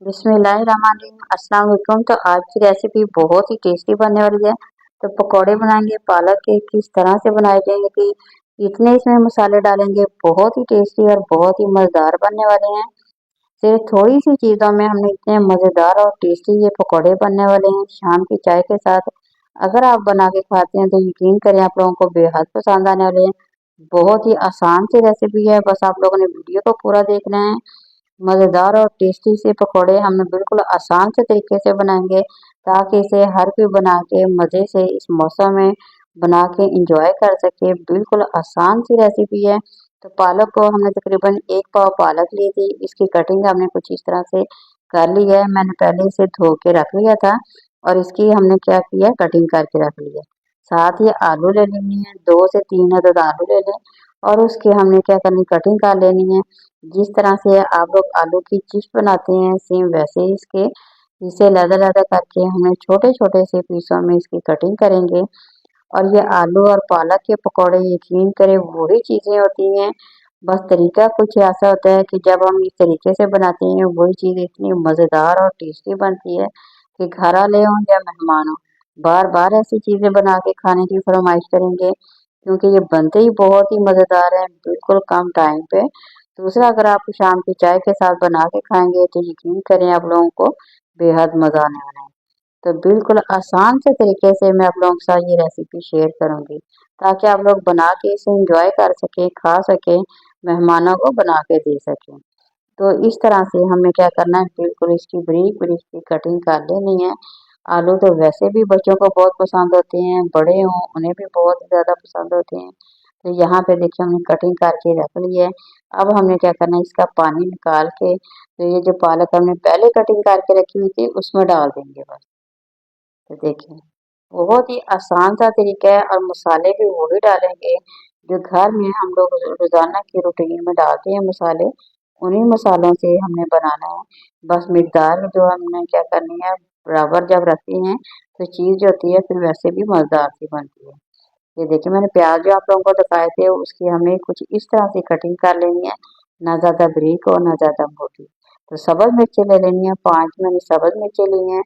बिस्मिल्लाहिर्रहमानिर्रहीम अस्सलाम वालेकुम। तो आज की रेसिपी बहुत ही टेस्टी बनने वाली है। तो पकोड़े बनाएंगे पालक के, किस तरह से बनाए जाएंगे कि इतने इसमें मसाले डालेंगे, बहुत ही टेस्टी और बहुत ही मज़ेदार बनने वाले हैं। सिर्फ थोड़ी सी चीज़ों में हमने इतने मज़ेदार और टेस्टी ये पकोड़े बनने वाले हैं शाम की चाय के साथ। अगर आप बना के खाते हैं तो यकीन करें आप लोगों को बेहद पसंद आने वाले हैं। बहुत ही आसान सी रेसिपी है, बस आप लोगों ने वीडियो को पूरा देखना है। मज़ेदार और टेस्टी से पकोड़े हम बिल्कुल आसान से तरीके से बनाएंगे ताकि इसे हर कोई बना के मज़े से इस मौसम में बना के इंजॉय कर सके। बिल्कुल आसान सी रेसिपी है। तो पालक को हमने तकरीबन 1 पाव पालक ली थी। इसकी कटिंग हमने कुछ इस तरह से कर ली है। मैंने पहले इसे धो के रख लिया था और इसकी हमने क्या किया, कटिंग करके रख ली है। साथ ही आलू ले लेनी है, 2 से 3 अदद आलू ले लें और उसकी हमने क्या करनी, कटिंग कर लेनी है। जिस तरह से आप लोग आलू की चिप्स बनाते हैं सेम वैसे ही इसके इसे लदा-लदा करके हमें छोटे-छोटे से पीसों में इसकी कटिंग करेंगे। और ये आलू और पालक के पकौड़े यकीन करें वही चीज़ें होती हैं, बस तरीका कुछ ऐसा होता है कि जब हम इस तरीके से बनाते हैं वही चीज़ इतनी मज़ेदार और टेस्टी बनती है कि घर वाले हों या मेहमान हों, बार-बार ऐसी चीज़ें बना के खाने की फरमाइश करेंगे क्योंकि ये बनते ही बहुत ही मज़ेदार हैं, बिल्कुल कम टाइम पे। दूसरा, अगर आप शाम की चाय के साथ बना के खाएंगे तो यकीन करें आप लोगों को बेहद मज़ा आने वाला है। तो बिल्कुल आसान से तरीके से मैं आप लोगों के साथ ये रेसिपी शेयर करूंगी ताकि आप लोग बना के इसे एंजॉय कर सकें, खा सकें, मेहमानों को बना के दे सकें। तो इस तरह से हमें क्या करना है, बिल्कुल इसकी बारीक बारीक की कटिंग कर लेनी है। आलू तो वैसे भी बच्चों को बहुत पसंद होते हैं, बड़े हों उन्हें भी बहुत ज़्यादा पसंद होते हैं। तो यहाँ पे देखिए हमने कटिंग करके रख ली है। अब हमने क्या करना है, इसका पानी निकाल के तो ये जो पालक हमने पहले कटिंग करके रखी हुई थी उसमें डाल देंगे बस। तो देखिए बहुत ही आसान सा तरीका है और मसाले भी वही डालेंगे जो घर में हम लोग रोजाना की रूटीन में डालते हैं मसाले, उन्हीं मसालों से हमने बनाना है। बस मिकदार जो हमने क्या करनी है, बराबर जब रखती हैं तो चीज़ जो होती है फिर वैसे भी मज़ेदार सी बनती है। ये देखिए मैंने प्याज जो आप लोगों को दिखाए थे उसकी हमें कुछ इस तरह से कटिंग कर लेनी है, ना ज़्यादा बारीक और ना ज़्यादा मोटी। तो सब्ज़ मिर्चें ले लेनी है, 5 मैंने सब्ज़ मिर्चें ली हैं।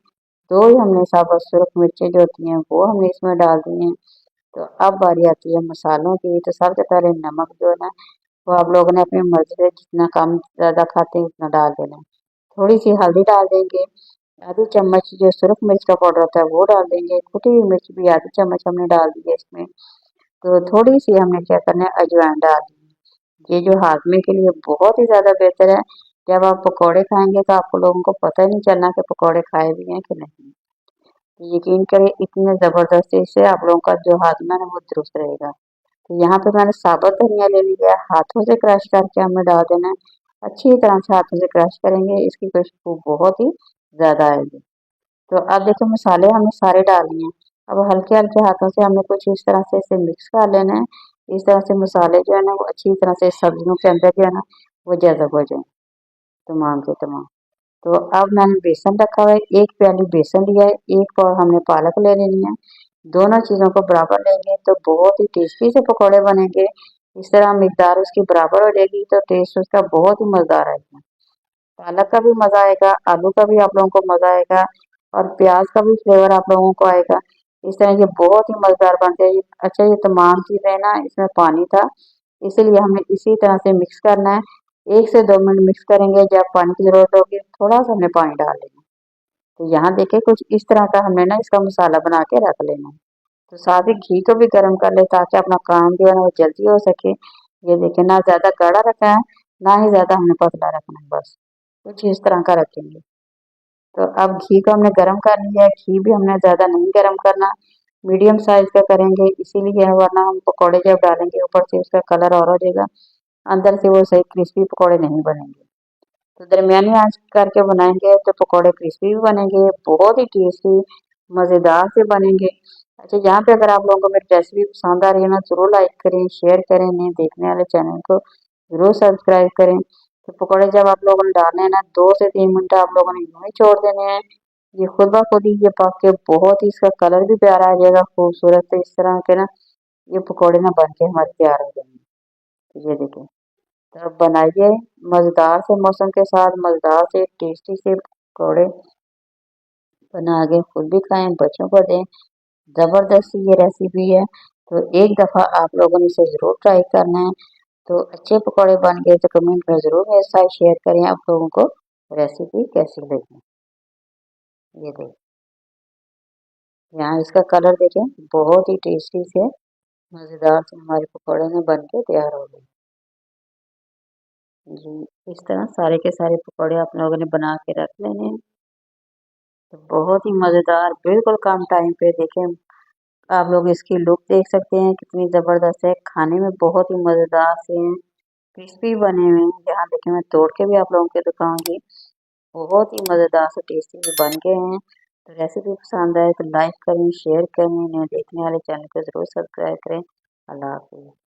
2 ही हमने साबुत सुरख मिर्चें जो होती हैं वो हमने इसमें डाल दी हैं। तो अब बारी आती है मसालों की। तो सबसे पहले नमक जो है ना वो आप लोगों ने अपनी मर्ज़ी से जितना कम ज़्यादा खाते हैं उतना डाल देना है। थोड़ी सी हल्दी डाल देंगे, आधी चम्मच जो सुरख मिर्च का पाउडर होता है वो डाल देंगे, कुटी हुई मिर्च भी आधी चम्मच हमने डाल दी है इसमें। तो थोड़ी सी हमने क्या करना है, अजवाइन डाल दी है। ये जो हाजमे के लिए बहुत ही ज़्यादा बेहतर है। जब आप पकौड़े खाएंगे तो आपको लोगों को पता ही नहीं चलना कि पकौड़े खाए भी हैं कि नहीं। तो यकीन करें इतने ज़बरदस्ती से आप लोगों का जो हाजमा है वो दुरुस्त रहेगा। तो यहाँ पे मैंने साबुत धनिया ले लिया है, हाथों से क्रश करके हमें डाल देना है। अच्छी तरह से हाथों से क्रश करेंगे, इसकी खुशबू बहुत ही ज़्यादा आएगी। तो अब देखो मसाले हमने सारे डाल लिए हैं। अब हल्के हल्के हाथों से हमें कुछ इस तरह से इसे मिक्स कर लेना है। इस तरह से मसाले जो है ना वो अच्छी तरह से सब्जियों के अंदर जो है ना वो जज़ब हो जाए तमाम के तमाम। तो अब मैंने बेसन रखा हुआ है, 1 प्याली बेसन लिया है, 1 पाव हमने पालक ले लेनी है। दोनों चीज़ों को बराबर लेंगे तो बहुत ही टेस्टी से पकौड़े बनेंगे। इस तरह मिकदार उसकी बराबर हो जाएगी तो टेस्ट उसका बहुत ही मज़ेदार आएगा। पालक का भी मज़ा आएगा, आलू का भी आप लोगों को मज़ा आएगा और प्याज का भी फ्लेवर आप लोगों को आएगा। इस तरह ये बहुत ही मज़ेदार बनते हैं। अच्छा ये तमाम चीज़ें ना इसमें पानी था, इसीलिए हमें इसी तरह से मिक्स करना है। 1 से 2 मिनट मिक्स करेंगे, जब पानी की ज़रूरत होगी थोड़ा सा हमने पानी डाल लेना। तो यहाँ देखिए कुछ इस तरह का हमने ना इसका मसाला बना के रख लेना है। तो साथ ही घी को भी गर्म कर ले ताकि अपना काम जो है ना वो जल्दी हो सके। ये देखिए ना ज़्यादा गाढ़ा रखना है, ना ही ज़्यादा हमने पतला रखना है, बस कुछ इस तरह का रखेंगे। तो अब घी को हमने गरम कर लिया है, घी भी हमने ज़्यादा नहीं गरम करना, मीडियम साइज़ का करेंगे इसीलिए, वरना हम पकौड़े जब डालेंगे ऊपर से उसका कलर और हो जाएगा, अंदर से वो सही क्रिस्पी पकौड़े नहीं बनेंगे। तो दरमियानी आंच करके बनाएंगे तो पकौड़े क्रिस्पी भी बनेंगे, बहुत ही टेस्टी मज़ेदार से बनेंगे। अच्छा यहाँ पे अगर आप लोगों को मेरी रेसिपी पसंद आ रही है ना ज़रूर लाइक करें, शेयर करें, नए देखने वाले चैनल को ज़रूर सब्सक्राइब करें। तो पकौड़े जब आप लोगों ने डालने हैं ना 2 से 3 मिनट आप लोगों ने यूं ही छोड़ देने हैं। ये खुद ब खुद ही ये पक के बहुत ही इसका कलर भी प्यारा आ जाएगा खूबसूरत से। इस तरह के ना ये पकौड़े ना बन के हमारे तैयार हो जाएंगे। तो ये देखें, तो अब बनाइए मज़ेदार से मौसम के साथ मज़ेदार से टेस्टी से पकौड़े बना के खुद भी खाएं, बच्चों को दें। ज़बरदस्त ये रेसिपी है, तो एक दफ़ा आप लोगों ने इसे ज़रूर ट्राई करना है। तो अच्छे पकौड़े बन गए तो कमेंट में ज़रूर मेरे साथ शेयर करें आप लोगों को रेसिपी कैसी लगी। ये देखिए, यहाँ इसका कलर देखें, बहुत ही टेस्टी से मज़ेदार से हमारे पकौड़े में बन के तैयार हो गए। जी, इस तरह सारे के सारे पकौड़े आप लोगों ने बना के रख लेने हैं। तो बहुत ही मज़ेदार, बिल्कुल कम टाइम पे देखें, आप लोग इसकी लुक देख सकते हैं कितनी ज़बरदस्त है। खाने में बहुत ही मज़ेदार से हैं, क्रिस्पी बने हुए हैं। यहाँ देखिए मैं तोड़ के भी आप लोगों को दिखाऊंगी। बहुत ही मज़ेदार से टेस्टी से बन गए हैं। तो रेसिपी पसंद आए तो लाइक करें, शेयर करें, नए देखने वाले चैनल को ज़रूर सब्सक्राइब करें। अल्लाह हाफ़िज़।